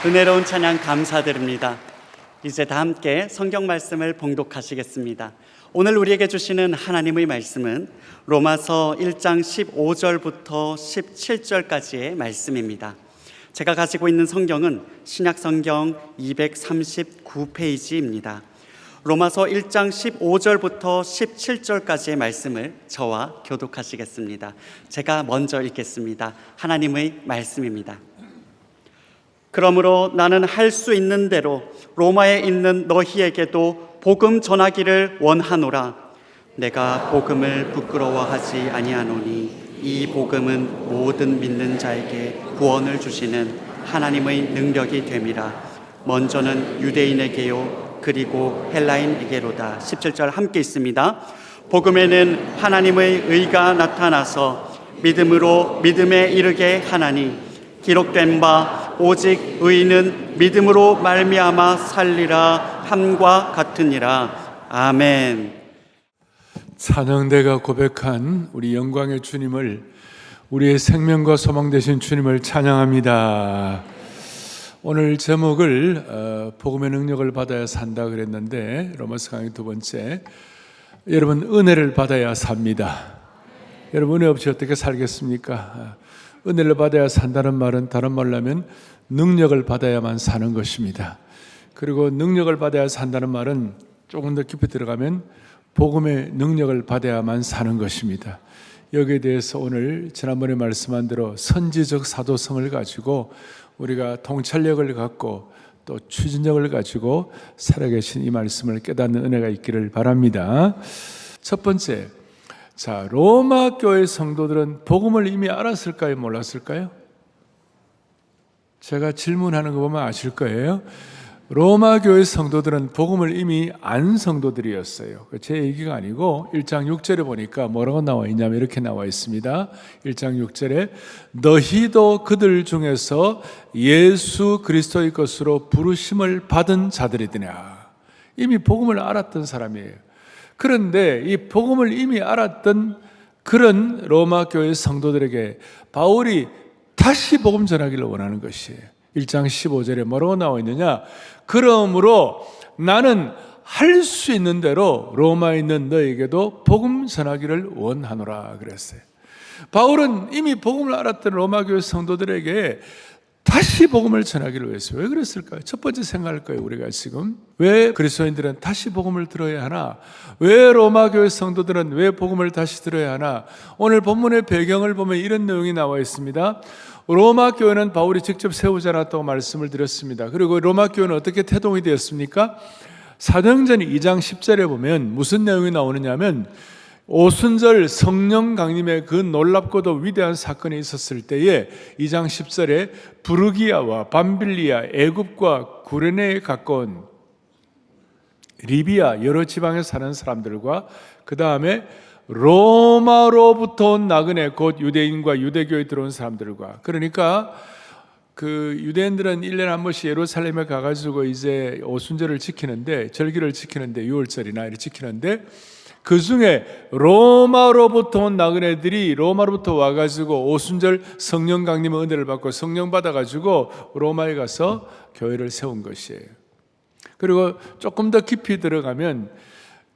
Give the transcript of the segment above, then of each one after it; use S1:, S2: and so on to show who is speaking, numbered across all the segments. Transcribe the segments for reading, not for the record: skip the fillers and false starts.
S1: 은혜로운 찬양 감사드립니다. 이제 다 함께 성경 말씀을 봉독하시겠습니다. 오늘 우리에게 주시는 하나님의 말씀은 로마서 1장 15절부터 17절까지의 말씀입니다. 제가 가지고 있는 성경은 신약성경 239페이지입니다. 로마서 1장 15절부터 17절까지의 말씀을 저와 교독하시겠습니다. 제가 먼저 읽겠습니다. 하나님의 말씀입니다. 그러므로 나는 할 수 있는 대로 로마에 있는 너희에게도 복음 전하기를 원하노라. 내가 복음을 부끄러워하지 아니하노니 이 복음은 모든 믿는 자에게 구원을 주시는 하나님의 능력이 됨이라. 먼저는 유대인에게요 그리고 헬라인에게로다. 17절 함께 있습니다. 복음에는 하나님의 의가 나타나서 믿음으로 믿음에 이르게 하나니 기록된 바 오직 의인은 믿음으로 말미암아 살리라 함과 같으니라. 아멘.
S2: 찬양대가 고백한 우리 영광의 주님을, 우리의 생명과 소망 되신 주님을 찬양합니다. 오늘 제목을 복음의 능력을 받아야 산다 그랬는데, 로마서 강의 두 번째, 여러분 은혜를 받아야 삽니다. 여러분 은혜 없이 어떻게 살겠습니까? 은혜를 받아야 산다는 말은 다른 말로 하면 능력을 받아야만 사는 것입니다. 그리고 능력을 받아야 산다는 말은 조금 더 깊이 들어가면 복음의 능력을 받아야만 사는 것입니다. 여기에 대해서 오늘 지난번에 말씀한 대로 선지적 사도성을 가지고 우리가 통찰력을 갖고 또 추진력을 가지고 살아계신 이 말씀을 깨닫는 은혜가 있기를 바랍니다. 첫 번째, 자, 로마 교회 성도들은 복음을 이미 알았을까요? 몰랐을까요? 제가 질문하는 거 보면 아실 거예요. 로마 교회 성도들은 복음을 이미 안 성도들이었어요. 제 얘기가 아니고 1장 6절에 보니까 뭐라고 나와 있냐면 이렇게 나와 있습니다. 1장 6절에 너희도 그들 중에서 예수 그리스도의 것으로 부르심을 받은 자들이더냐. 이미 복음을 알았던 사람이에요. 그런데 이 복음을 이미 알았던 그런 로마 교회 성도들에게 바울이 다시 복음 전하기를 원하는 것이에요. 1장 15절에 뭐라고 나와 있느냐? 그러므로 나는 할 수 있는 대로 로마에 있는 너에게도 복음 전하기를 원하노라 그랬어요. 바울은 이미 복음을 알았던 로마 교회 성도들에게 다시 복음을 전하기를 위해서. 왜 그랬을까요? 첫 번째 생각할 거예요. 우리가 지금 왜 그리스도인들은 다시 복음을 들어야 하나? 왜 로마 교회 성도들은 왜 복음을 다시 들어야 하나? 오늘 본문의 배경을 보면 이런 내용이 나와 있습니다. 로마 교회는 바울이 직접 세우지 않았다고 말씀을 드렸습니다. 그리고 로마 교회는 어떻게 태동이 되었습니까? 사도행전 2장 10절에 보면 무슨 내용이 나오느냐 하면 오순절 성령 강림의 그 놀랍고도 위대한 사건이 있었을 때에 2장 10절에 부르기아와 밤빌리아, 애굽과 구레네에 가까운 리비아 여러 지방에 사는 사람들과 그 다음에 로마로부터 온 나그네 곧 유대인과 유대교에 들어온 사람들과, 그러니까 그 유대인들은 1년에 한 번씩 예루살렘에 가가지고 이제 오순절을 지키는데, 절기를 지키는데, 6월절이나 이렇게 지키는데 그 중에 로마로부터 온 나그네들이 로마로부터 와가지고 오순절 성령 강림의 은혜를 받고 성령 받아가지고 로마에 가서 교회를 세운 것이에요. 그리고 조금 더 깊이 들어가면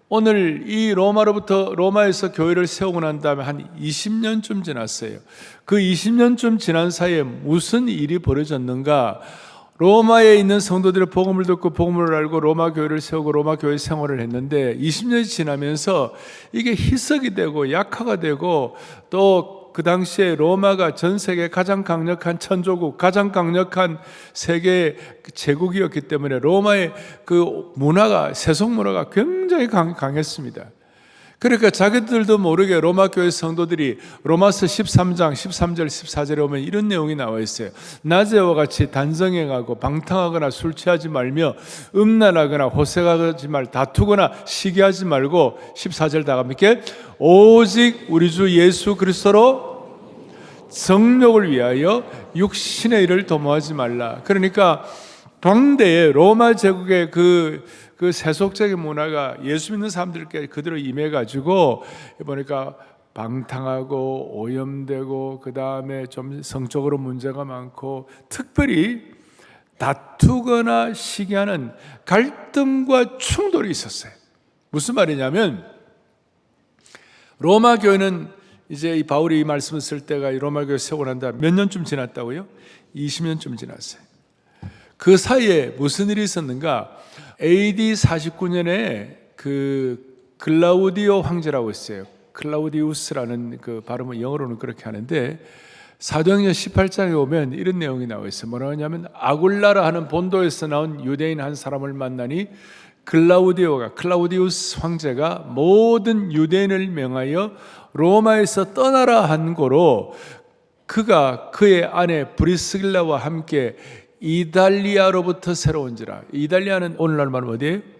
S2: 오늘 이 로마에서 교회를 세우고 난 다음에 한 20년쯤 지났어요. 그 20년쯤 지난 사이에 무슨 일이 벌어졌는가? 로마에 있는 성도들의 복음을 듣고 복음을 알고 로마 교회를 세우고 로마 교회 생활을 했는데 20년이 지나면서 이게 희석이 되고 약화가 되고 또 그 당시에 로마가 전 세계 가장 강력한 천조국, 가장 강력한 세계 제국이었기 때문에 로마의 그 문화가, 세속 문화가 굉장히 강했습니다. 그러니까 자기들도 모르게 로마 교회 성도들이 로마서 13장 13절 14절에 오면 이런 내용이 나와 있어요. 낮에와 같이 단성행하고 방탕하거나 술 취하지 말며 음란하거나 호색하지 말, 다투거나 시기하지 말고 14절 다 함께 오직 우리 주 예수 그리스도로 정욕을 위하여 육신의 일을 도모하지 말라. 그러니까 당대의 로마 제국의 그 세속적인 문화가 예수 믿는 사람들께 그대로 임해가지고 보니까 방탕하고 오염되고 그 다음에 좀 성적으로 문제가 많고 특별히 다투거나 시기하는 갈등과 충돌이 있었어요. 무슨 말이냐면 로마 교회는 이제 이 바울이 이 말씀을 쓸 때가 이 로마 교회 세우고 난 다음 몇 년쯤 지났다고요? 20년쯤 지났어요. 그 사이에 무슨 일이 있었는가? AD 49년에 그 클라우디오 황제라고 있어요. 클라우디우스라는 그 발음은 영어로는 그렇게 하는데 사도행전 18장에 오면 이런 내용이 나와 있어요. 뭐라고 하냐면 아굴라라 하는 본도에서 나온 유대인 한 사람을 만나니 클라우디우스 황제가 모든 유대인을 명하여 로마에서 떠나라 한 고로 그가 그의 아내 브리스길라와 함께 이달리아로부터 새로 온지라. 이달리아는 오늘날 말하면 어디예요?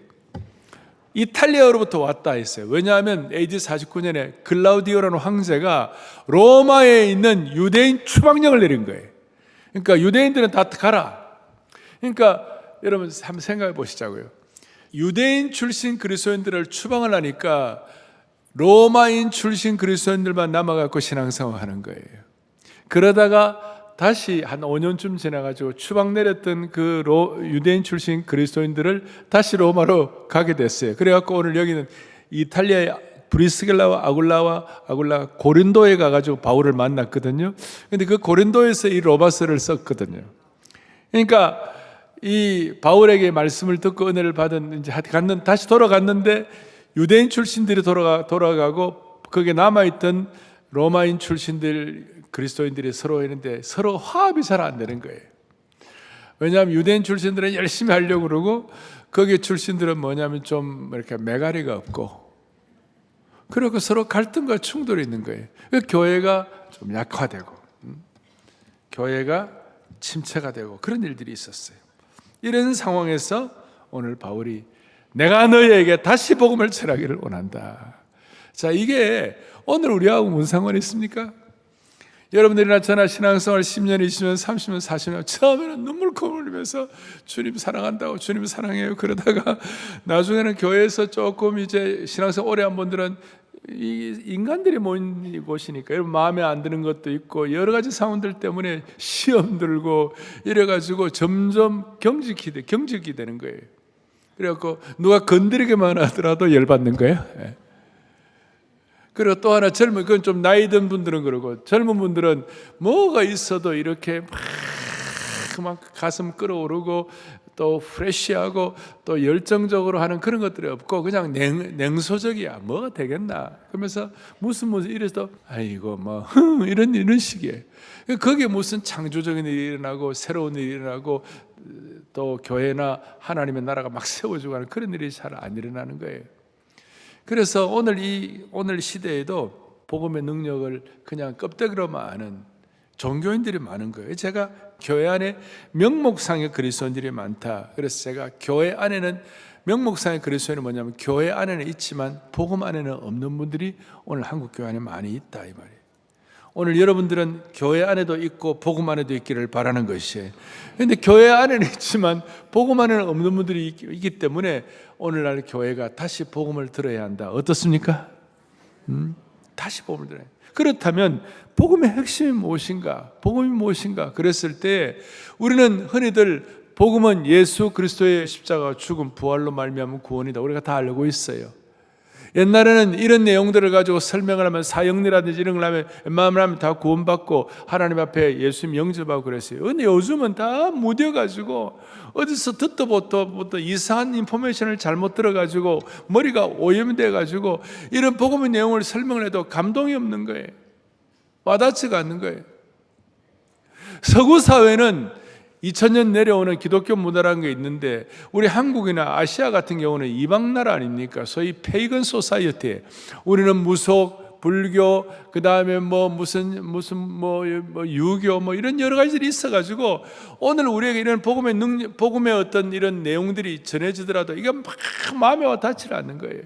S2: 이탈리아로부터 왔다 했어요. 왜냐하면 AD 49년에 클라우디오라는 황제가 로마에 있는 유대인 추방령을 내린 거예요. 그러니까 유대인들은 다 가라. 그러니까 여러분 한번 생각해 보시자고요. 유대인 출신 그리스도인들을 추방을 하니까 로마인 출신 그리스도인들만 남아갖고 신앙생활 하는 거예요. 그러다가 다시 한 5년쯤 지나가지고 추방 내렸던 그 유대인 출신 그리스도인들을 다시 로마로 가게 됐어요. 그래갖고 오늘 여기는 이탈리아의 브리스길라와 아굴라 고린도에 가가지고 바울을 만났거든요. 근데 그 고린도에서 이 로마서를 썼거든요. 그러니까 이 바울에게 말씀을 듣고 은혜를 받은 이제 다시 돌아갔는데 유대인 출신들이 돌아가고 거기에 남아있던 로마인 출신들 그리스도인들이 서로 있는데 서로 화합이 잘 안 되는 거예요. 왜냐하면 유대인 출신들은 열심히 하려고 그러고 거기 출신들은 뭐냐면 좀 이렇게 매가리가 없고 그리고 서로 갈등과 충돌이 있는 거예요. 교회가 좀 약화되고 교회가 침체가 되고 그런 일들이 있었어요. 이런 상황에서 오늘 바울이 내가 너희에게 다시 복음을 전하기를 원한다. 자, 이게 오늘 우리하고 무슨 상관이 있습니까? 여러분들이나 저나 신앙생활 10년, 20년, 30년, 40년 처음에는 눈물콧물 흘리면서 주님 사랑한다고 주님 사랑해요. 그러다가 나중에는 교회에서 조금 이제 신앙생활 오래 한 분들은 이 인간들이 모인 곳이니까 여러분 마음에 안 드는 것도 있고 여러 가지 상황들 때문에 시험 들고 이래가지고 점점 경직이 되는 거예요. 그래갖고 누가 건드리기만 하더라도 열받는 거예요. 그리고 또 하나 그건 좀 나이 든 분들은 그러고 젊은 분들은 뭐가 있어도 이렇게 막 가슴 끓어오르고 또 프레시하고 또 열정적으로 하는 그런 것들이 없고 그냥 냉소적이야. 뭐가 되겠나? 그러면서 무슨 이래서 아이고 뭐 이런 식이에요. 거기에 무슨 창조적인 일이 일어나고 새로운 일이 일어나고 또 교회나 하나님의 나라가 막 세워지고 하는 그런 일이 잘 안 일어나는 거예요. 그래서 오늘 시대에도 복음의 능력을 그냥 껍데기로만 아는 종교인들이 많은 거예요. 제가 교회 안에 명목상의 그리스도인들이 많다. 그래서 제가 교회 안에는 명목상의 그리스도인은 뭐냐면 교회 안에는 있지만 복음 안에는 없는 분들이 오늘 한국 교회 안에 많이 있다 이 말이에요. 오늘 여러분들은 교회 안에도 있고 복음 안에도 있기를 바라는 것이에요. 그런데 교회 안에는 있지만 복음 안에는 없는 분들이 있기 때문에 오늘날 교회가 다시 복음을 들어야 한다. 어떻습니까? 다시 복음을 들어야 한다. 그렇다면 복음의 핵심이 무엇인가? 복음이 무엇인가? 그랬을 때 우리는 흔히들 복음은 예수 그리스도의 십자가 죽음 부활로 말미암은 구원이다. 우리가 다 알고 있어요. 옛날에는 이런 내용들을 가지고 설명을 하면 사형리라든지 이런 걸 하면 웬만하면 하면 다 구원받고 하나님 앞에 예수님 영접하고 그랬어요. 근데 요즘은 다 무뎌가지고 어디서 듣도 보도 이상한 인포메이션을 잘못 들어가지고 머리가 오염돼가지고 이런 복음의 내용을 설명을 해도 감동이 없는 거예요. 와닿지가 않는 거예요. 서구 사회는 2000년 내려오는 기독교 문화라는 게 있는데 우리 한국이나 아시아 같은 경우는 이방 나라 아닙니까? 소위 페이건 소사이어티. 우리는 무속, 불교, 그 다음에 무슨 유교 이런 여러 가지들이 있어가지고 오늘 우리에게 이런 복음의 어떤 이런 내용들이 전해지더라도 이게 막 마음에 와 닿지 않는 거예요.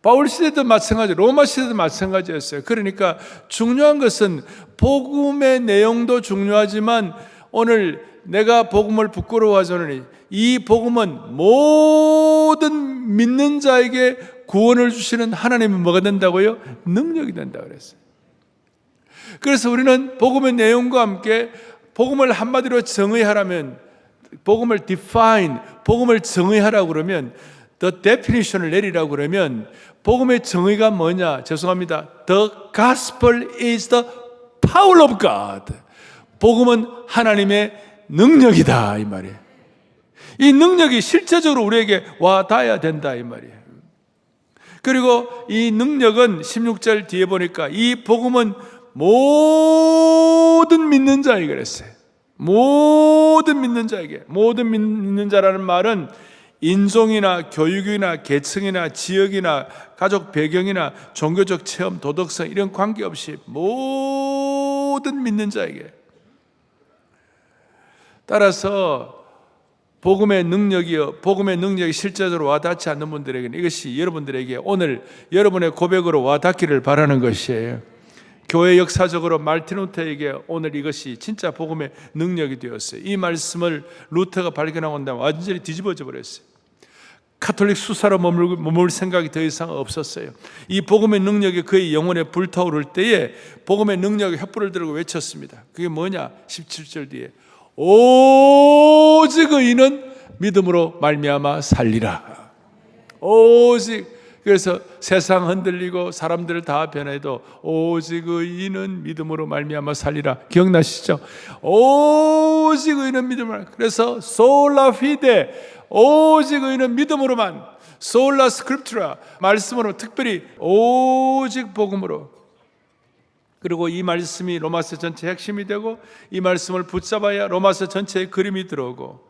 S2: 바울 시대도 마찬가지, 로마 시대도 마찬가지였어요. 그러니까 중요한 것은 복음의 내용도 중요하지만 오늘 내가 복음을 부끄러워하지 않으니 이 복음은 모든 믿는 자에게 구원을 주시는 하나님이 뭐가 된다고요? 능력이 된다고 그랬어요. 그래서 우리는 복음의 내용과 함께 복음을 한마디로 정의하라면, 복음을 define, 복음을 정의하라고 그러면, the definition을 내리라고 그러면 복음의 정의가 뭐냐? 죄송합니다. The gospel is the power of God. 복음은 하나님의 능력이다 이 말이에요. 이 능력이 실제적으로 우리에게 와 닿아야 된다 이 말이에요. 그리고 이 능력은 16절 뒤에 보니까 이 복음은 모든 믿는 자에게 그랬어요. 모든 믿는 자에게. 모든 믿는 자라는 말은 인종이나 교육이나 계층이나 지역이나 가족 배경이나 종교적 체험, 도덕성 이런 관계없이 모든 믿는 자에게. 따라서 복음의 능력이 실제적으로 와닿지 않는 분들에게는 이것이 여러분들에게 오늘 여러분의 고백으로 와닿기를 바라는 것이에요. 교회 역사적으로 마르틴 루터에게 오늘 이것이 진짜 복음의 능력이 되었어요. 이 말씀을 루터가 발견하고 나면 완전히 뒤집어져 버렸어요. 카톨릭 수사로 머물 생각이 더 이상 없었어요. 이 복음의 능력이 그의 영혼에 불타오를 때에 복음의 능력의 횃불을 들고 외쳤습니다. 그게 뭐냐? 17절 뒤에 오직 의인은 믿음으로 말미암아 살리라. 오직. 그래서 세상 흔들리고 사람들 다 변해도 오직 의인은 믿음으로 말미암아 살리라. 기억나시죠? 오직 의인은 믿음으로. 그래서 sola fide, 오직 의인은 믿음으로만, sola scriptura, 말씀으로, 특별히 오직 복음으로. 그리고 이 말씀이 로마서 전체의 핵심이 되고 이 말씀을 붙잡아야 로마서 전체의 그림이 들어오고,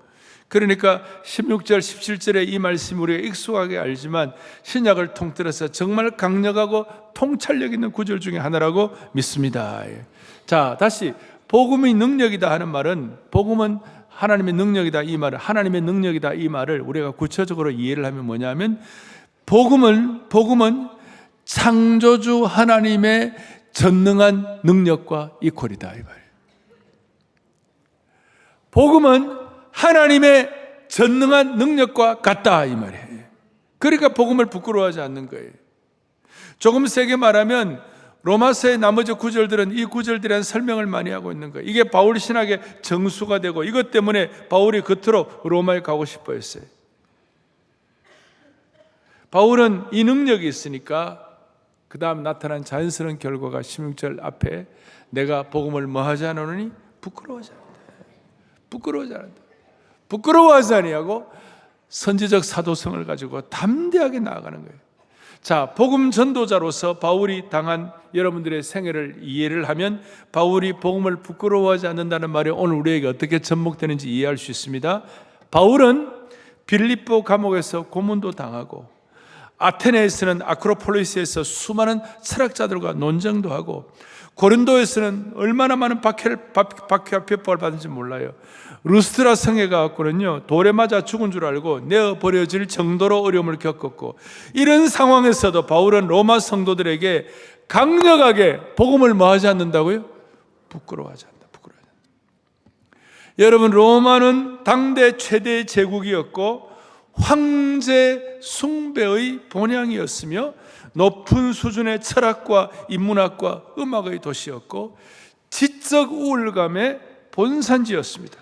S2: 그러니까 16절 17절에 이 말씀이 우리가 익숙하게 알지만 신약을 통틀어서 정말 강력하고 통찰력 있는 구절 중에 하나라고 믿습니다. 자, 다시 복음이 능력이다 하는 말은, 복음은 하나님의 능력이다 이 말은, 하나님의 능력이다 이 말을 우리가 구체적으로 이해를 하면 뭐냐면, 복음은 창조주 하나님의 전능한 능력과 이퀄이다 이 말이에요. 복음은 하나님의 전능한 능력과 같다 이 말이에요. 그러니까 복음을 부끄러워하지 않는 거예요. 조금 세게 말하면 로마서의 나머지 구절들은 이 구절들에 대한 설명을 많이 하고 있는 거예요. 이게 바울 신학의 정수가 되고, 이것 때문에 바울이 그토록 로마에 가고 싶어 했어요. 바울은 이 능력이 있으니까 그 다음 나타난 자연스러운 결과가 16절 앞에 내가 복음을 뭐하지 않으니 부끄러워하지 않는다. 부끄러워하지 않는다. 부끄러워하지 아니하고 선지적 사도성을 가지고 담대하게 나아가는 거예요. 자, 복음 전도자로서 바울이 당한 여러분들의 생애를 이해를 하면 바울이 복음을 부끄러워하지 않는다는 말이 오늘 우리에게 어떻게 접목되는지 이해할 수 있습니다. 바울은 빌립보 감옥에서 고문도 당하고, 아테네에서는 아크로폴리스에서 수많은 철학자들과 논쟁도 하고, 고린도에서는 얼마나 많은 박해와 핍박을 받은지 몰라요. 루스트라 성에 가갖고는요, 돌에 맞아 죽은 줄 알고 내어버려질 정도로 어려움을 겪었고, 이런 상황에서도 바울은 로마 성도들에게 강력하게 복음을 뭐하지 않는다고요? 부끄러워하지 않는다. 부끄러워하지 않는다. 여러분, 로마는 당대 최대의 제국이었고 황제 숭배의 본향이었으며 높은 수준의 철학과 인문학과 음악의 도시였고 지적 우월감의 본산지였습니다.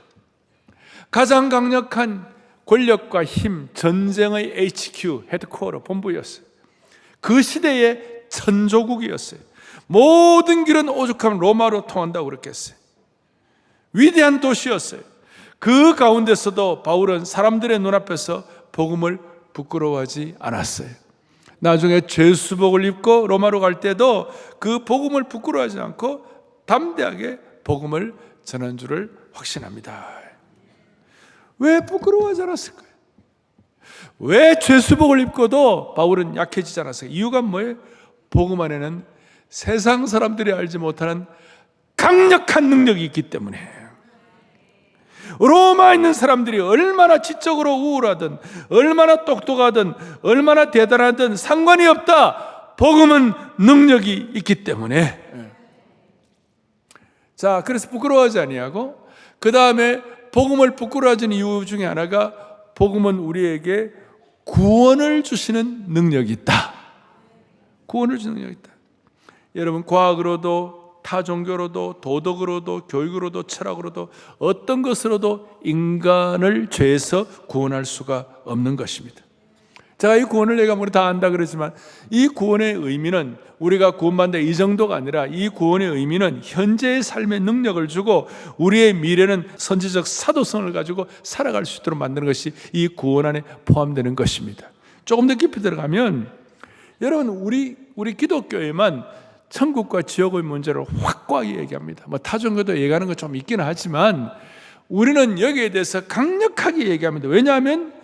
S2: 가장 강력한 권력과 힘, 전쟁의 HQ, 헤드쿼터, 본부였어요. 그 시대의 천조국이었어요. 모든 길은 오죽하면 로마로 통한다고 그랬겠어요. 위대한 도시였어요. 그 가운데서도 바울은 사람들의 눈앞에서 복음을 부끄러워하지 않았어요. 나중에 죄수복을 입고 로마로 갈 때도 그 복음을 부끄러워하지 않고 담대하게 복음을 전한 줄을 확신합니다. 왜 부끄러워하지 않았을까요? 왜 죄수복을 입고도 바울은 약해지지 않았을까요? 이유가 뭐예요? 복음 안에는 세상 사람들이 알지 못하는 강력한 능력이 있기 때문에. 로마에 있는 사람들이 얼마나 지적으로 우월하든 얼마나 똑똑하든 얼마나 대단하든 상관이 없다. 복음은 능력이 있기 때문에. 자, 그래서 부끄러워하지 아니하고, 그 다음에 복음을 부끄러워하는 이유 중에 하나가 복음은 우리에게 구원을 주시는 능력이 있다. 구원을 주는 능력이 있다. 여러분, 과학으로도 타 종교로도 도덕으로도 교육으로도 철학으로도 어떤 것으로도 인간을 죄에서 구원할 수가 없는 것입니다. 제가 이 구원을 내가 우리 다 안다 그러지만 이 구원의 의미는 우리가 구원받는다 이 정도가 아니라 이 구원의 의미는 현재의 삶의 능력을 주고 우리의 미래는 선지적 사도성을 가지고 살아갈 수 있도록 만드는 것이 이 구원 안에 포함되는 것입니다. 조금 더 깊이 들어가면 여러분 우리 기독교에만 천국과 지옥의 문제를 확고하게 얘기합니다. 뭐 타종교도 얘기하는 것 좀 있기는 하지만 우리는 여기에 대해서 강력하게 얘기합니다. 왜냐하면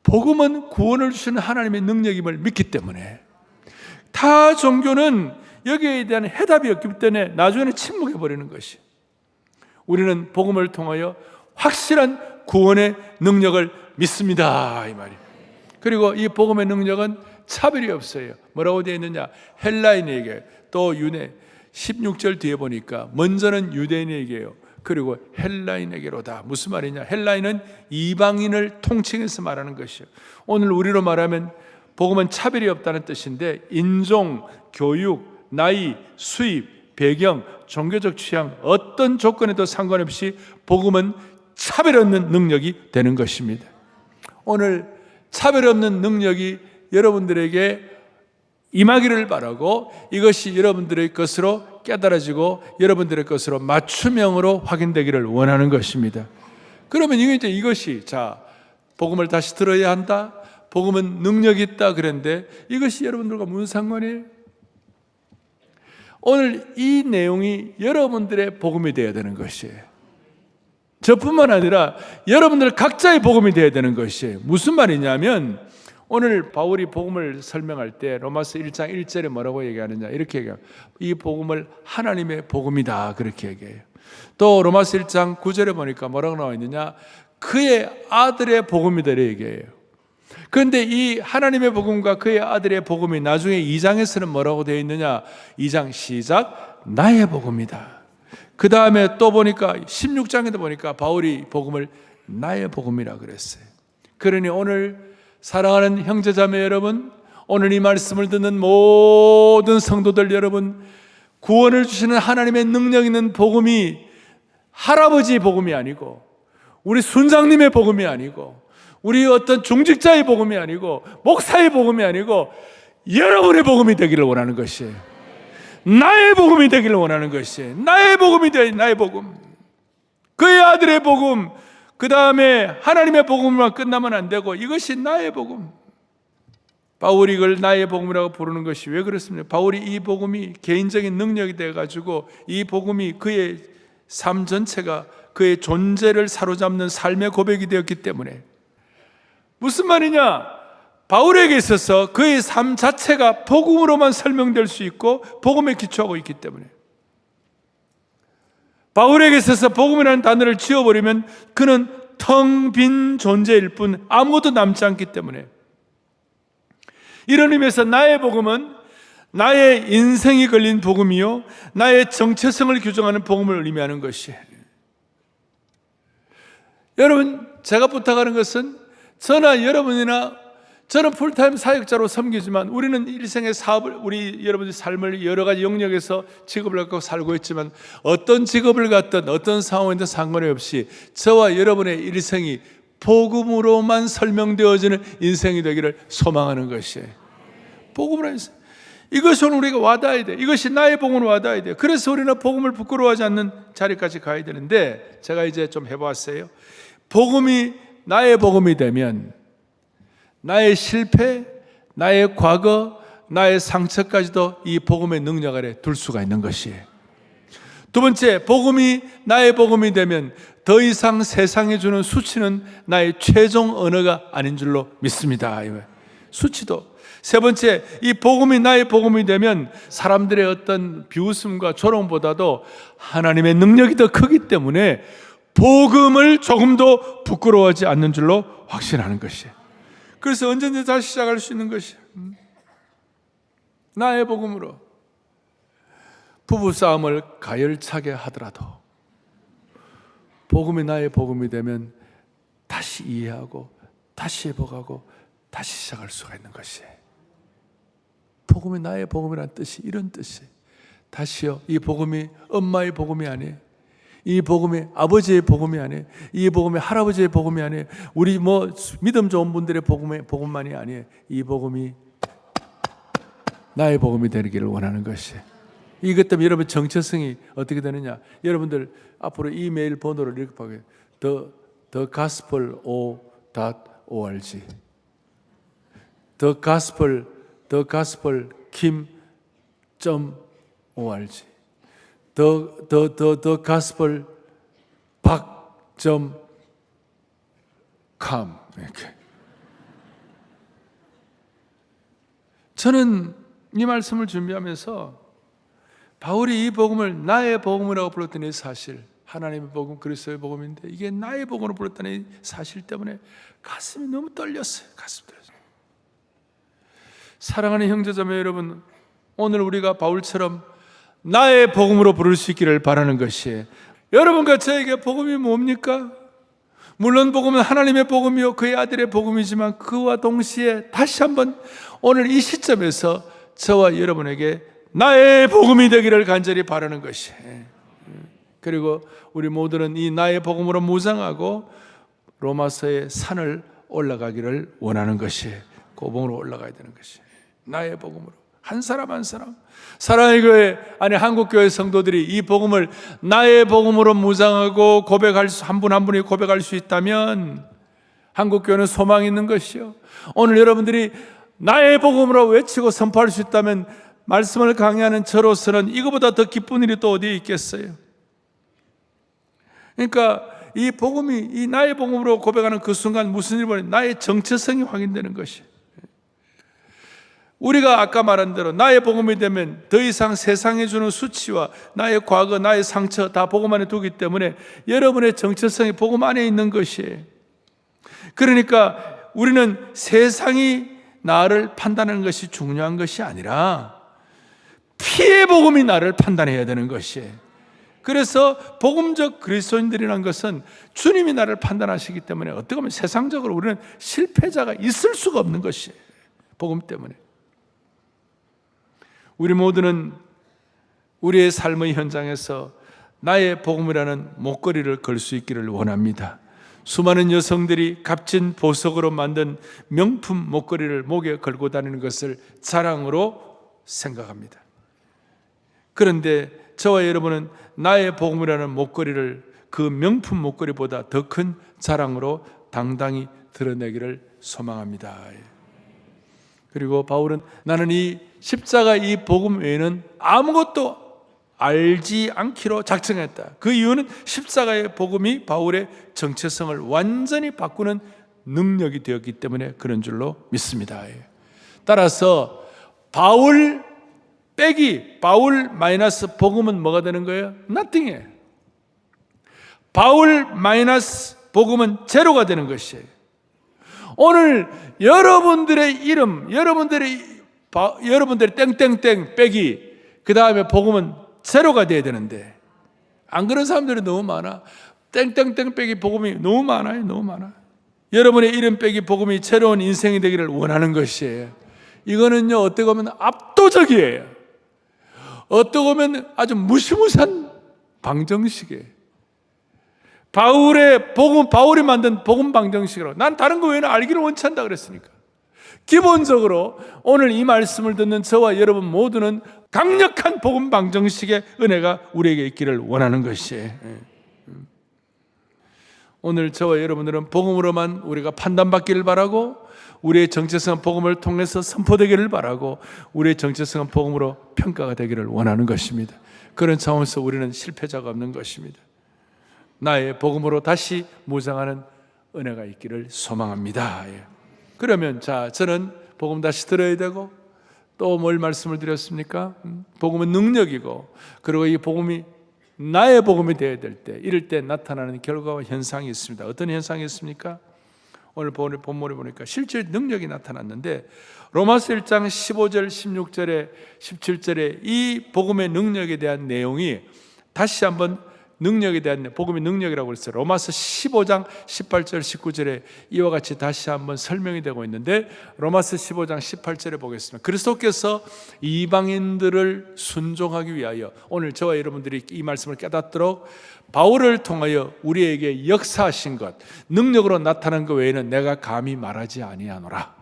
S2: 복음은 구원을 주시는 하나님의 능력임을 믿기 때문에. 타 종교는 여기에 대한 해답이 없기 때문에 나중에는 침묵해버리는 것이. 우리는 복음을 통하여 확실한 구원의 능력을 믿습니다 이 말이에요. 그리고 이 복음의 능력은 차별이 없어요. 뭐라고 되어 있느냐? 헬라인에게 또 유대 16절 뒤에 보니까 먼저는 유대인에게요. 그리고 헬라인에게로다. 무슨 말이냐? 헬라인은 이방인을 통칭해서 말하는 것이요. 오늘 우리로 말하면 복음은 차별이 없다는 뜻인데 인종, 교육, 나이, 수입, 배경, 종교적 취향 어떤 조건에도 상관없이 복음은 차별 없는 능력이 되는 것입니다. 오늘 차별 없는 능력이 여러분들에게 임하기를 바라고 이것이 여러분들의 것으로 깨달아지고 여러분들의 것으로 맞춤형으로 확인되기를 원하는 것입니다. 그러면 이것이 복음을 다시 들어야 한다. 복음은 능력이 있다 그랬는데 이것이 여러분들과 무슨 상관이에요? 오늘 이 내용이 여러분들의 복음이 되어야 되는 것이에요. 저뿐만 아니라 여러분들 각자의 복음이 되어야 되는 것이에요. 무슨 말이냐면 오늘 바울이 복음을 설명할 때 로마서 1장 1절에 뭐라고 얘기하느냐 이렇게 얘기해요. 이 복음을 하나님의 복음이다 그렇게 얘기해요. 또 로마서 1장 9절에 보니까 뭐라고 나와 있느냐 그의 아들의 복음이다 얘기해요. 그런데 이 하나님의 복음과 그의 아들의 복음이 나중에 2장에서는 뭐라고 되어 있느냐 2장 시작 나의 복음이다. 그 다음에 또 보니까 16장에도 보니까 바울이 복음을 나의 복음이라 그랬어요. 그러니 오늘 사랑하는 형제자매 여러분, 오늘 이 말씀을 듣는 모든 성도들 여러분, 구원을 주시는 하나님의 능력 있는 복음이 할아버지 복음이 아니고 우리 순장님의 복음이 아니고 우리 어떤 중직자의 복음이 아니고 목사의 복음이 아니고 여러분의 복음이 되기를 원하는 것이에요. 나의 복음이 되기를 원하는 것이에요. 나의 복음이 되어 나의 복음. 그의 아들의 복음, 그 다음에 하나님의 복음만 끝나면 안 되고 이것이 나의 복음. 바울이 이걸 나의 복음이라고 부르는 것이 왜 그렇습니까? 바울이 이 복음이 개인적인 능력이 되어가지고 이 복음이 그의 삶 전체가 그의 존재를 사로잡는 삶의 고백이 되었기 때문에. 무슨 말이냐? 바울에게 있어서 그의 삶 자체가 복음으로만 설명될 수 있고 복음에 기초하고 있기 때문에. 바울에게 있어서 복음이라는 단어를 지워버리면 그는 텅 빈 존재일 뿐 아무것도 남지 않기 때문에 이런 의미에서 나의 복음은 나의 인생이 걸린 복음이요 나의 정체성을 규정하는 복음을 의미하는 것이에요. 여러분 제가 부탁하는 것은 저나 여러분이나 저는 풀타임 사역자로 섬기지만 우리는 일생의 사업을 우리 여러분의 삶을 여러 가지 영역에서 직업을 갖고 살고 있지만 어떤 직업을 갖든 어떤 상황에든 상관이 없이 저와 여러분의 일생이 복음으로만 설명되어지는 인생이 되기를 소망하는 것이에요. 복음으로 인생. 이것이 오늘 우리가 와닿아야 돼. 이것이 나의 복음으로 와닿아야 돼. 그래서 우리는 복음을 부끄러워하지 않는 자리까지 가야 되는데 제가 이제 좀 해봤어요. 복음이 나의 복음이 되면 나의 실패, 나의 과거, 나의 상처까지도 이 복음의 능력 아래 둘 수가 있는 것이에요. 두 번째, 복음이 나의 복음이 되면 더 이상 세상에 주는 수치는 나의 최종 언어가 아닌 줄로 믿습니다. 수치도. 세 번째, 이 복음이 나의 복음이 되면 사람들의 어떤 비웃음과 조롱보다도 하나님의 능력이 더 크기 때문에 복음을 조금도 부끄러워하지 않는 줄로 확신하는 것이에요. 그래서 언제든지 다시 시작할 수 있는 것이에요. 나의 복음으로 부부싸움을 가열차게 하더라도 복음이 나의 복음이 되면 다시 이해하고 다시 회복하고 다시 시작할 수가 있는 것이에요. 복음이 나의 복음이라는 뜻이 이런 뜻이에요. 다시요. 이 복음이 엄마의 복음이 아니에요. 이 복음이 아버지의 복음이 아니에요. 이 복음이 할아버지의 복음이 아니에요. 우리 믿음 좋은 분들의 복음만이 아니에요. 이 복음이 나의 복음이 되기를 원하는 것이에요. 이것 때문에 여러분 정체성이 어떻게 되느냐? 여러분들 앞으로 이메일 번호를 이렇게 봐요. thegospel.org thegospel.kim.org the gospel 박.com 이렇게. 저는 이 말씀을 준비하면서 바울이 이 복음을 나의 복음이라고 불렀던 이 사실, 하나님의 복음, 그리스도의 복음인데 이게 나의 복음으로 불렀다는 이 사실 때문에 가슴이 너무 떨렸어요. 가슴 떨렸어요. 사랑하는 형제자매 여러분, 오늘 우리가 바울처럼 나의 복음으로 부를 수 있기를 바라는 것이에요. 여러분과 저에게 복음이 뭡니까? 물론 복음은 하나님의 복음이요 그의 아들의 복음이지만 그와 동시에 다시 한번 오늘 이 시점에서 저와 여러분에게 나의 복음이 되기를 간절히 바라는 것이에요. 그리고 우리 모두는 이 나의 복음으로 무장하고 로마서의 산을 올라가기를 원하는 것이에요. 고봉으로 올라가야 되는 것이에요. 나의 복음으로 한 사람 한 사람, 사랑의 교회 안에 한국교회 성도들이 이 복음을 나의 복음으로 무장하고 고백할 수, 한 분 한 분이 고백할 수 있다면 한국교회는 소망이 있는 것이요. 오늘 여러분들이 나의 복음으로 외치고 선포할 수 있다면 말씀을 강의하는 저로서는 이거보다 더 기쁜 일이 또 어디에 있겠어요? 그러니까 이 복음이, 이 나의 복음으로 고백하는 그 순간 무슨 일이 벌어요? 나의 정체성이 확인되는 것이에요. 우리가 아까 말한 대로 나의 복음이 되면 더 이상 세상에 주는 수치와 나의 과거, 나의 상처 다 복음 안에 두기 때문에 여러분의 정체성이 복음 안에 있는 것이에요. 그러니까 우리는 세상이 나를 판단하는 것이 중요한 것이 아니라 피의 복음이 나를 판단해야 되는 것이에요. 그래서 복음적 그리스도인들이라는 것은 주님이 나를 판단하시기 때문에 어떻게 보면 세상적으로 우리는 실패자가 있을 수가 없는 것이에요. 복음 때문에. 우리 모두는 우리의 삶의 현장에서 나의 복음이라는 목걸이를 걸 수 있기를 원합니다. 수많은 여성들이 값진 보석으로 만든 명품 목걸이를 목에 걸고 다니는 것을 자랑으로 생각합니다. 그런데 저와 여러분은 나의 복음이라는 목걸이를 그 명품 목걸이보다 더 큰 자랑으로 당당히 드러내기를 소망합니다. 그리고 바울은 나는 이 십자가 이 복음 외에는 아무것도 알지 않기로 작정했다. 그 이유는 십자가의 복음이 바울의 정체성을 완전히 바꾸는 능력이 되었기 때문에 그런 줄로 믿습니다. 따라서 바울 빼기 바울 마이너스 복음은 뭐가 되는 거예요? nothing이에요. 바울 마이너스 복음은 제로가 되는 것이에요. 오늘 여러분들의 이름, 여러분들의 땡땡땡 빼기 그 다음에 복음은 제로가 돼야 되는데 안 그런 사람들이 너무 많아. 땡땡땡 빼기 복음이 너무 많아요. 너무 많아. 여러분의 이름 빼기 복음이 새로운 인생이 되기를 원하는 것이에요. 이거는요 어떻게 보면 압도적이에요. 어떻게 보면 아주 무시무시한 방정식이에요. 바울의 복음, 바울이 만든 복음 방정식으로 난 다른 거 외에는 알기를 원치 않다 그랬으니까 기본적으로 오늘 이 말씀을 듣는 저와 여러분 모두는 강력한 복음 방정식의 은혜가 우리에게 있기를 원하는 것이에요. 오늘 저와 여러분들은 복음으로만 우리가 판단받기를 바라고 우리의 정체성은 복음을 통해서 선포되기를 바라고 우리의 정체성은 복음으로 평가가 되기를 원하는 것입니다. 그런 차원에서 우리는 실패자가 없는 것입니다. 나의 복음으로 다시 무장하는 은혜가 있기를 소망합니다. 그러면 저는 복음 다시 들어야 되고 또 뭘 말씀을 드렸습니까? 복음은 능력이고 그리고 이 복음이 나의 복음이 되어야 될 때 이럴 때 나타나는 결과와 현상이 있습니다. 어떤 현상이 있습니까? 오늘 본문에 보니까 실제 능력이 나타났는데 로마서 1장 15절, 16절에 17절에 이 복음의 능력에 대한 내용이 다시 한번 능력에 대한 복음의 능력이라고 그랬어요. 로마서 15장 18절 19절에 이와 같이 다시 한번 설명이 되고 있는데, 로마서 15장 18절에 보겠습니다. 그리스도께서 이방인들을 순종하기 위하여, 오늘 저와 여러분들이 이 말씀을 깨닫도록 바울을 통하여 우리에게 역사하신 것, 능력으로 나타난 것 외에는 내가 감히 말하지 아니하노라.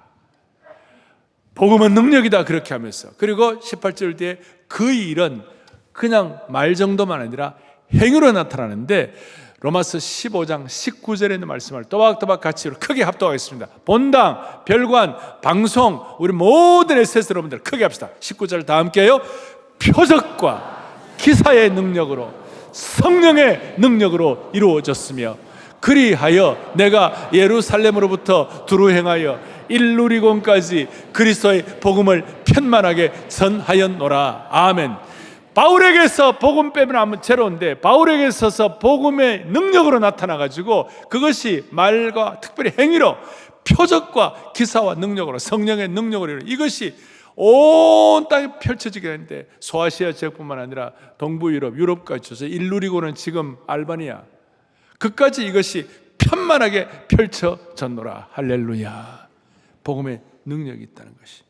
S2: 복음은 능력이다, 그렇게 하면서. 그리고 18절 뒤에 그 일은 그냥 말 정도만 아니라 행위로 나타나는데, 로마서 15장 19절에 있는 말씀을 또박또박 같이 크게 합독하겠습니다. 본당, 별관, 방송, 우리 모든 에세스 여러분들 크게 합시다. 19절 다 함께요. 표적과 기사의 능력으로, 성령의 능력으로 이루어졌으며, 그리하여 내가 예루살렘으로부터 두루 행하여 일루리곤까지 그리스도의 복음을 편만하게 전하였노라. 아멘. 바울에게서 복음 빼면 아무 제로인데, 바울에게 있어서 복음의 능력으로 나타나가지고 그것이 말과 특별히 행위로, 표적과 기사와 능력으로, 성령의 능력으로 이것이 온 땅에 펼쳐지게 되는데, 소아시아 지역뿐만 아니라 동부 유럽, 유럽까지 줘서 일루리고는 지금 알바니아 그까지 이것이 편만하게 펼쳐졌노라. 할렐루야. 복음의 능력이 있다는 것이,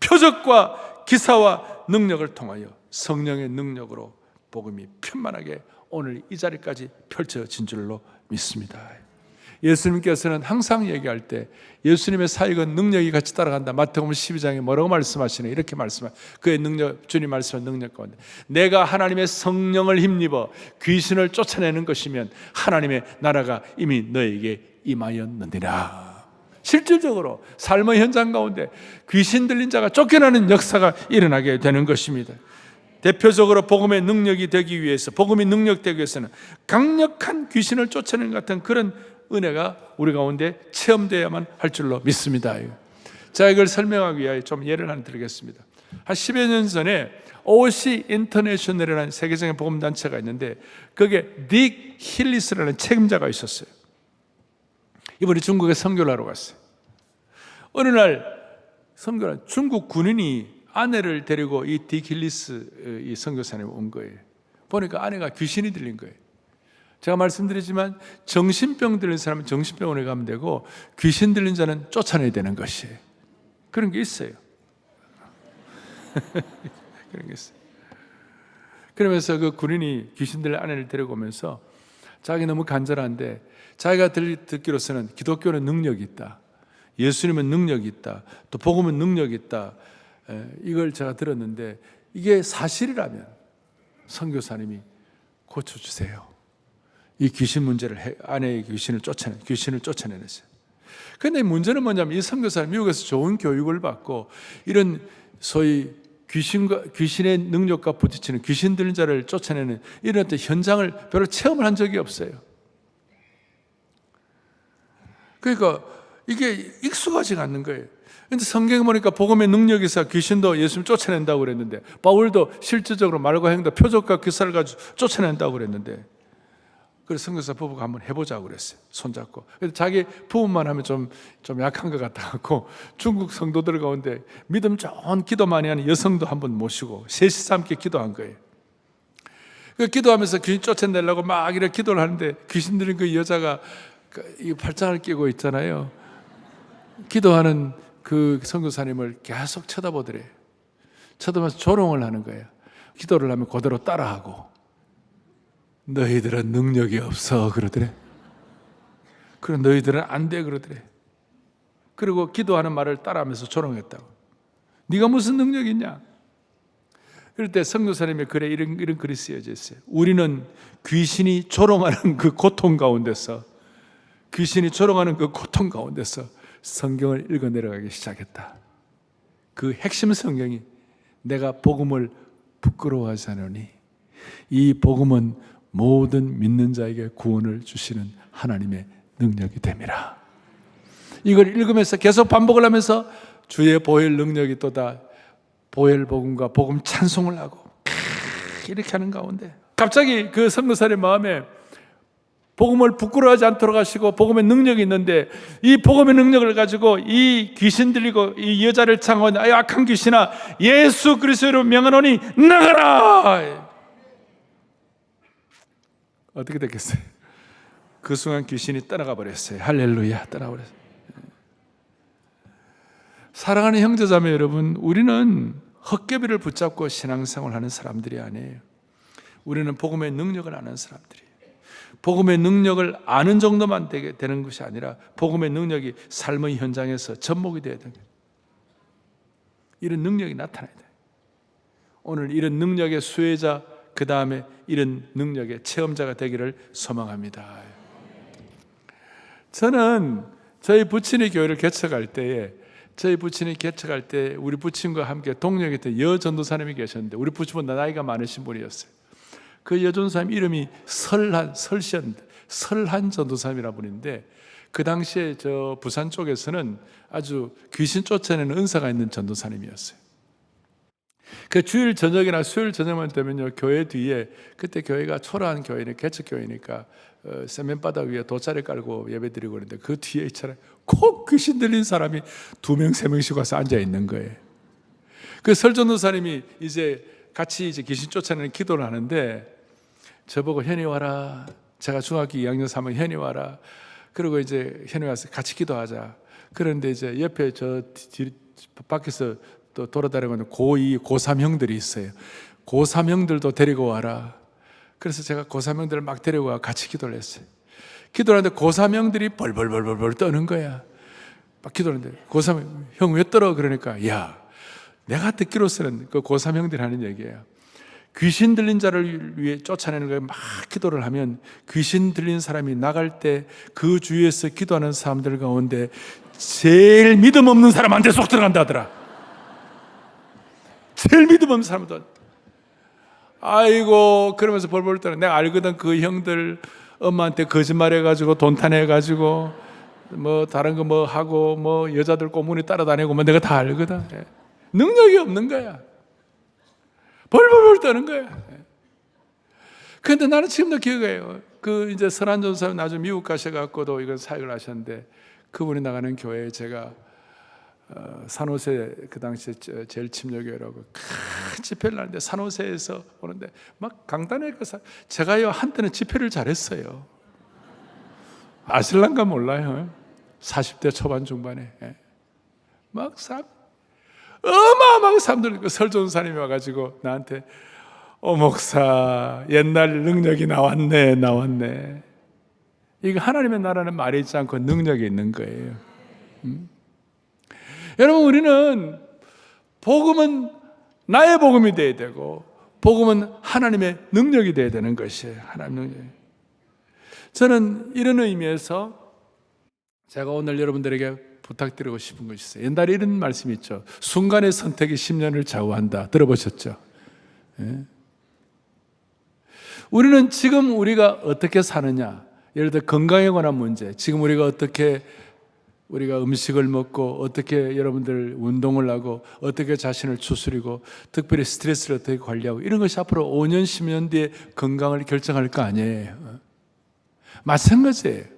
S2: 표적과 기사와 능력을 통하여 성령의 능력으로 복음이 편만하게 오늘 이 자리까지 펼쳐진 줄로 믿습니다. 예수님께서는 항상 얘기할 때 예수님의 사역은 능력이 같이 따라간다. 마태복음 12장에 뭐라고 말씀하시냐, 이렇게 말씀하시죠. 그의 능력, 주님 말씀한 능력 가운데 내가 하나님의 성령을 힘입어 귀신을 쫓아내는 것이면 하나님의 나라가 이미 너에게 임하였느니라. 실질적으로 삶의 현장 가운데 귀신 들린 자가 쫓겨나는 역사가 일어나게 되는 것입니다. 대표적으로 복음의 능력이 되기 위해서, 복음이 능력되기 위해서는 강력한 귀신을 쫓아내는 같은 그런 은혜가 우리 가운데 체험되어야만 할 줄로 믿습니다. 자, 이걸 설명하기 위하여 좀 예를 하나 드리겠습니다. 한 10여 년 전에 OC 인터내셔널이라는 세계적인 복음단체가 있는데, 거기에 딕 힐리스라는 책임자가 있었어요. 이번에 중국에 선교를 하러 갔어요. 어느 날 선교를, 중국 군인이 아내를 데리고 이 딕 힐리스 이 선교사님 온 거예요. 보니까 아내가 귀신이 들린 거예요. 제가 말씀드리지만 정신병 들린 사람은 정신병원에 가면 되고, 귀신 들린 자는 쫓아내야 되는 것이에요. 그런 게 있어요. 그런 게 있어요. 그러면서 그 군인이 귀신 들린 아내를 데리고 오면서 자기 너무 간절한데, 자기가 듣기로서는 기독교는 능력이 있다, 예수님은 능력이 있다, 또 복음은 능력이 있다, 이걸 제가 들었는데, 이게 사실이라면 선교사님이 고쳐주세요. 이 귀신 문제를, 아내의 귀신을 쫓아내냈어요. 그런데 문제는 뭐냐면, 이 선교사님 미국에서 좋은 교육을 받고 이런 소위 귀신의 능력과 부딪히는, 귀신 들린 자를 쫓아내는 이런 현장을 별로 체험을 한 적이 없어요. 그러니까 이게 익숙하지가 않는 거예요. 그런데 성경에 보니까 복음의 능력이 있어 귀신도 예수님 쫓아낸다고 그랬는데, 바울도 실질적으로 말과 행동, 표적과 기사를 가지고 쫓아낸다고 그랬는데, 그래서 선교사 부부가 한번 해보자고 그랬어요. 손잡고. 그래서 자기 부부만 하면 좀 약한 것 같아갖고 중국 성도들 가운데 믿음 좋은 기도 많이 하는 여성도 한번 모시고 셋이서 함께 기도한 거예요. 그 기도하면서 귀신 쫓아내려고 막 이렇게 기도를 하는데, 귀신 들린 그 여자가 이 팔짱을 끼고 있잖아요. 기도하는 그 선교사님을 계속 쳐다보더래. 쳐다보면서 조롱을 하는 거예요. 기도를 하면 그대로 따라하고, 너희들은 능력이 없어 그러더래. 그리고 너희들은 안 돼 그러더래. 그리고 기도하는 말을 따라하면서 조롱했다고. 네가 무슨 능력이 있냐? 그럴 때 선교사님의 글에 이런 글이 쓰여져 있어요. 우리는 귀신이 조롱하는 그 고통 가운데서, 성경을 읽어 내려가기 시작했다. 그 핵심 성경이 내가 복음을 부끄러워하지 않으니 이 복음은 모든 믿는 자에게 구원을 주시는 하나님의 능력이 됨이라. 이걸 읽으면서 계속 반복을 하면서 주의 보혈 능력이 또다, 보혈 복음과 복음 찬송을 하고 이렇게 하는 가운데 갑자기 그 선교사의 마음에 복음을 부끄러워하지 않도록 하시고, 복음의 능력이 있는데 이 복음의 능력을 가지고 이 귀신 들리고 이 여자를 창한 악한 귀신아, 예수 그리스도로 명하노니 나가라. 어떻게 됐겠어요? 그 순간 귀신이 떠나가 버렸어요. 할렐루야, 떠나가 버렸어요. 사랑하는 형제자매 여러분, 우리는 헛개비를 붙잡고 신앙생활을 하는 사람들이 아니에요. 우리는 복음의 능력을 아는 사람들이에요. 복음의 능력을 아는 정도만 되는 것이 아니라 복음의 능력이 삶의 현장에서 접목이 되어야 되는 거예요. 이런 능력이 나타나야 돼요. 오늘 이런 능력의 수혜자, 그 다음에 이런 능력의 체험자가 되기를 소망합니다. 저는 저희 부친의 교회를 개척할 때에 우리 부친과 함께 동역했던 여전도사님이 계셨는데, 우리 부친보다 나이가 많으신 분이었어요. 그 여전도사님 이름이 설한 전도사님이라는 분인데, 그 당시에 저 부산 쪽에서는 아주 귀신 쫓아내는 은사가 있는 전도사님이었어요. 그 주일 저녁이나 수요일 저녁만 되면요, 교회 뒤에, 그때 교회가 초라한 교회니 개척 교회니까 세면바닥 위에 돗자리 깔고 예배드리고 그러는데, 그 뒤에 있잖아요, 꼭 귀신 들린 사람이 2명 3명씩 와서 앉아 있는 거예요. 그 설전도사님이 이제 같이 귀신 쫓아내는 기도를 하는데, 저보고 현이 와라. 제가 중학교 2학년 3학년 현이 와라. 그리고 이제 현이 와서 같이 기도하자. 그런데 이제 옆에 저 밖에서 또 돌아다니는 고2, 고3 형들이 있어요. 고3 형들도 데리고 와라. 그래서 제가 고3 형들을 막 데리고 와 같이 기도를 했어요. 기도를 하는데 고3 형들이 벌벌 떠는 거야. 막 기도하는데 고3 형 왜 떨어? 그러니까, 야, 내가 듣기로서는 그 고3 형들이 하는 얘기예요. 귀신 들린 자를 위해 쫓아내는 거에 막 기도를 하면 귀신 들린 사람이 나갈 때 그 주위에서 기도하는 사람들 가운데 제일 믿음 없는 사람한테 쏙 들어간다 하더라. 제일 믿음 없는 사람들. 아이고, 그러면서 벌벌 떠는, 내가 알거든. 그 형들 엄마한테 거짓말해가지고 돈 타내가지고 뭐 다른 거 뭐 하고 뭐 여자들 꼬문이 따라다니고 뭐 내가 다 알거든. 능력이 없는 거야. 벌벌벌 떠는 거야. 그런데 나는 지금도 기억해요. 그 이제 설한 전사님 나중에 미국 가셔갖고도 이건 사역을 하셨는데, 그분이 나가는 교회에 제가 산호세, 그 당시에 제일 침략교회라고 큰 집회를 하는데, 산호세에서 오는데 막 강단에 가서, 제가요 한때는 집회를 잘했어요. 아실란가 몰라요. 40대 초반 중반에 막 어마어마하게 사람들, 그 설전사님이 와가지고 나한테, 목사, 옛날 능력이 나왔네. 이거 하나님의 나라는 말이 있지 않고 능력이 있는 거예요. 여러분, 우리는 복음은 나의 복음이 되어야 되고, 복음은 하나님의 능력이 되어야 되는 것이에요. 하나님 능력. 저는 이런 의미에서 제가 오늘 여러분들에게 부탁드리고 싶은 것이 있어요. 옛날에 이런 말씀이 있죠. 순간의 선택이 10년을 좌우한다. 들어보셨죠? 예? 우리는 지금 우리가 어떻게 사느냐, 예를 들어 건강에 관한 문제, 지금 우리가 어떻게 우리가 음식을 먹고, 어떻게 여러분들 운동을 하고, 어떻게 자신을 추스리고, 특별히 스트레스를 어떻게 관리하고, 이런 것이 앞으로 5년, 10년 뒤에 건강을 결정할 거 아니에요. 마찬가지예요.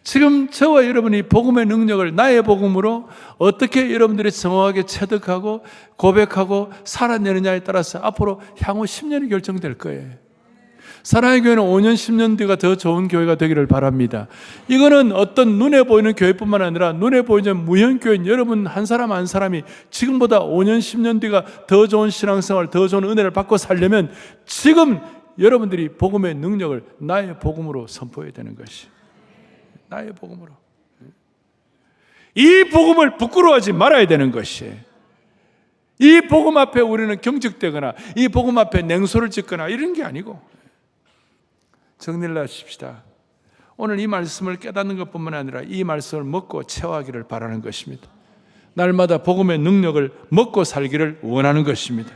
S2: 지금 저와 여러분이 복음의 능력을 나의 복음으로 어떻게 여러분들이 정확하게 체득하고 고백하고 살아내느냐에 따라서 앞으로 향후 10년이 결정될 거예요. 사랑의 교회는 5년, 10년 뒤가 더 좋은 교회가 되기를 바랍니다. 이거는 어떤 눈에 보이는 교회뿐만 아니라 눈에 보이는 무형교회인 여러분 한 사람 한 사람이 지금보다 5년, 10년 뒤가 더 좋은 신앙생활, 더 좋은 은혜를 받고 살려면 지금 여러분들이 복음의 능력을 나의 복음으로 선포해야 되는 것이, 나의 복음으로. 이 복음을 부끄러워하지 말아야 되는 것이, 이 복음 앞에 우리는 경직되거나 이 복음 앞에 냉소를 짓거나 이런 게 아니고, 정리를 하십시다. 오늘 이 말씀을 깨닫는 것뿐만 아니라 이 말씀을 먹고 체화하기를 바라는 것입니다. 날마다 복음의 능력을 먹고 살기를 원하는 것입니다.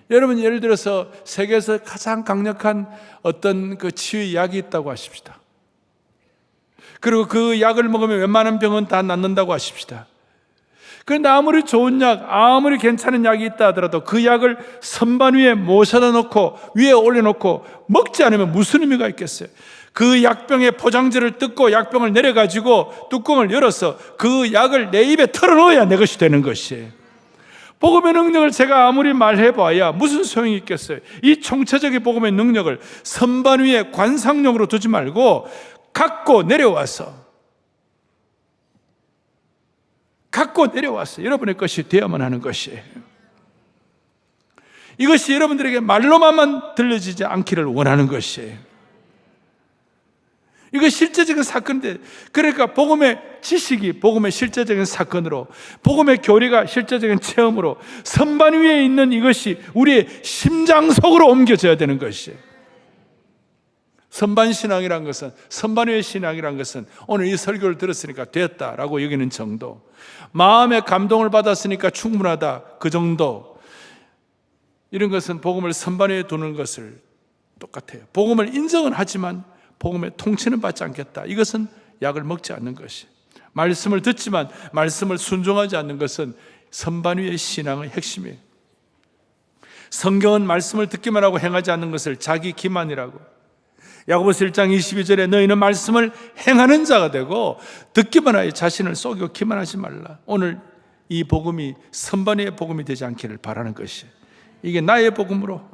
S2: 여러분, 예를 들어서 세계에서 가장 강력한 어떤 그 치유의 약이 있다고 하십시다. 그리고 그 약을 먹으면 웬만한 병은 다 낫는다고 하십시다. 그런데 아무리 좋은 약, 아무리 괜찮은 약이 있다 하더라도 그 약을 선반 위에 모셔다 놓고 위에 올려놓고 먹지 않으면 무슨 의미가 있겠어요? 그 약병의 포장지를 뜯고 약병을 내려가지고 뚜껑을 열어서 그 약을 내 입에 털어넣어야 내 것이 되는 것이에요. 복음의 능력을 제가 아무리 말해봐야 무슨 소용이 있겠어요? 이 총체적인 복음의 능력을 선반 위에 관상용으로 두지 말고 갖고 내려와서 여러분의 것이 되어야만 하는 것이에요. 이것이 여러분들에게 말로만 들려지지 않기를 원하는 것이에요. 이거 실제적인 사건인데, 그러니까 복음의 지식이 복음의 실제적인 사건으로, 복음의 교리가 실제적인 체험으로 선반 위에 있는 이것이 우리의 심장 속으로 옮겨져야 되는 것이에요. 선반 신앙이란 것은, 선반 위의 신앙이란 것은 오늘 이 설교를 들었으니까 됐다라고 여기는 정도, 마음의 감동을 받았으니까 충분하다 그 정도, 이런 것은 복음을 선반 위에 두는 것을 똑같아요. 복음을 인정은 하지만 복음의 통치는 받지 않겠다. 이것은 약을 먹지 않는 것이, 말씀을 듣지만 말씀을 순종하지 않는 것은 선반 위의 신앙의 핵심이에요. 성경은 말씀을 듣기만 하고 행하지 않는 것을 자기 기만이라고, 야고보서 1장 22절에 너희는 말씀을 행하는 자가 되고 듣기만 하여 자신을 속이고 기만하지 말라. 오늘 이 복음이 선반 위의 복음이 되지 않기를 바라는 것이에요. 이게 나의 복음으로.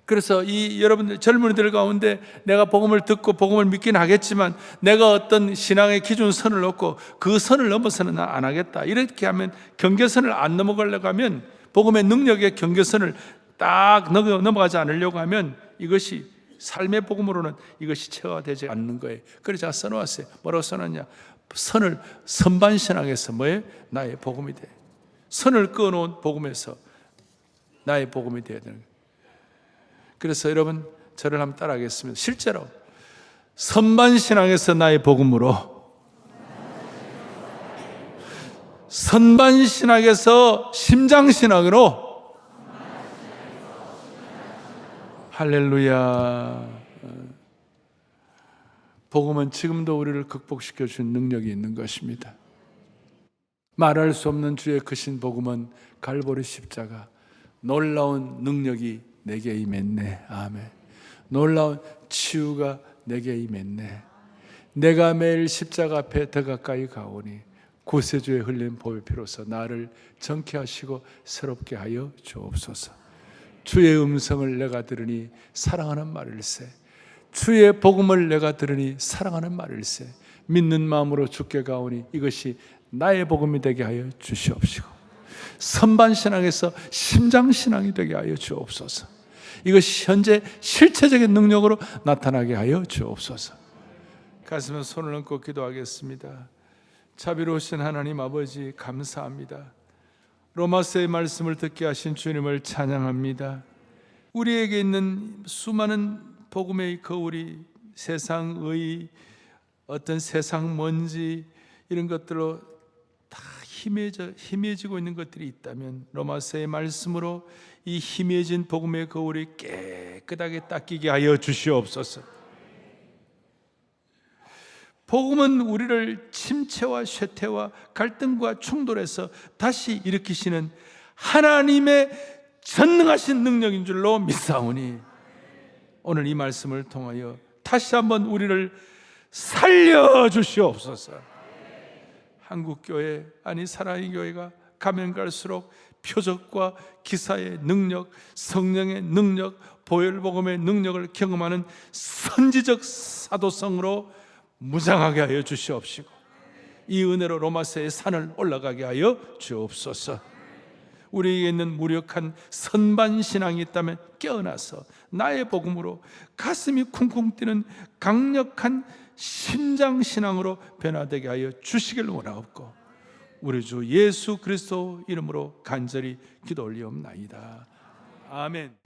S2: 그래서 이 여러분들 젊은이들 가운데 내가 복음을 듣고 복음을 믿긴 하겠지만 내가 어떤 신앙의 기준선을 놓고 그 선을 넘어서는 난 안 하겠다, 이렇게 하면, 경계선을 안 넘어가려고 하면, 복음의 능력의 경계선을 딱 넘어가지 않으려고 하면 이것이 삶의 복음으로는 이것이 체화되지 않는 거예요. 그래서 제가 써놓았어요. 뭐라고 써놨냐? 선반 신앙에서 뭐예요? 나의 복음이 돼. 선을 끊어놓은 복음에서 나의 복음이 되어야 되는 거예요. 그래서 여러분 저를 한번 따라하겠습니다. 실제로 선반 신앙에서 나의 복음으로, 선반 신앙에서 심장 신앙으로, 할렐루야. 복음은 지금도 우리를 극복시켜 준 능력이 있는 것입니다. 말할 수 없는 주의 크신 복음은 갈보리 십자가, 놀라운 능력이 내게 임했네. 아멘. 놀라운 치유가 내게 임했네. 내가 매일 십자가 앞에 더 가까이 가오니 구세주에 흘린 보혈 피로서 나를 정케 하시고 새롭게 하여 주옵소서. 주의 음성을 내가 들으니 사랑하는 말일세. 주의 복음을 내가 들으니 사랑하는 말일세. 믿는 마음으로 주께 가오니 이것이 나의 복음이 되게 하여 주시옵시고, 선반 신앙에서 심장 신앙이 되게 하여 주옵소서. 이것이 현재 실체적인 능력으로 나타나게 하여 주옵소서. 가슴에 손을 얹고 기도하겠습니다. 자비로우신 하나님 아버지, 감사합니다. 로마서의 말씀을 듣게 하신 주님을 찬양합니다. 우리에게 있는 수많은 복음의 거울이 세상의 어떤 세상 먼지 이런 것들로 다 희미해지고 있는 것들이 있다면, 로마서의 말씀으로 이 희미해진 복음의 거울이 깨끗하게 닦이게 하여 주시옵소서. 복음은 우리를 침체와 쇠퇴와 갈등과 충돌에서 다시 일으키시는 하나님의 전능하신 능력인 줄로 믿사오니, 오늘 이 말씀을 통하여 다시 한번 우리를 살려주시옵소서. 한국교회, 아니 사랑의 교회가 가면 갈수록 표적과 기사의 능력, 성령의 능력, 보혈복음의 능력을 경험하는 선지적 사도성으로 무장하게 하여 주시옵시고, 이 은혜로 로마서의 산을 올라가게 하여 주옵소서. 우리에게 있는 무력한 선반 신앙이 있다면 깨어나서 나의 복음으로 가슴이 쿵쿵 뛰는 강력한 심장 신앙으로 변화되게 하여 주시길 원하옵고, 우리 주 예수 그리스도 이름으로 간절히 기도 올리옵나이다. 아멘.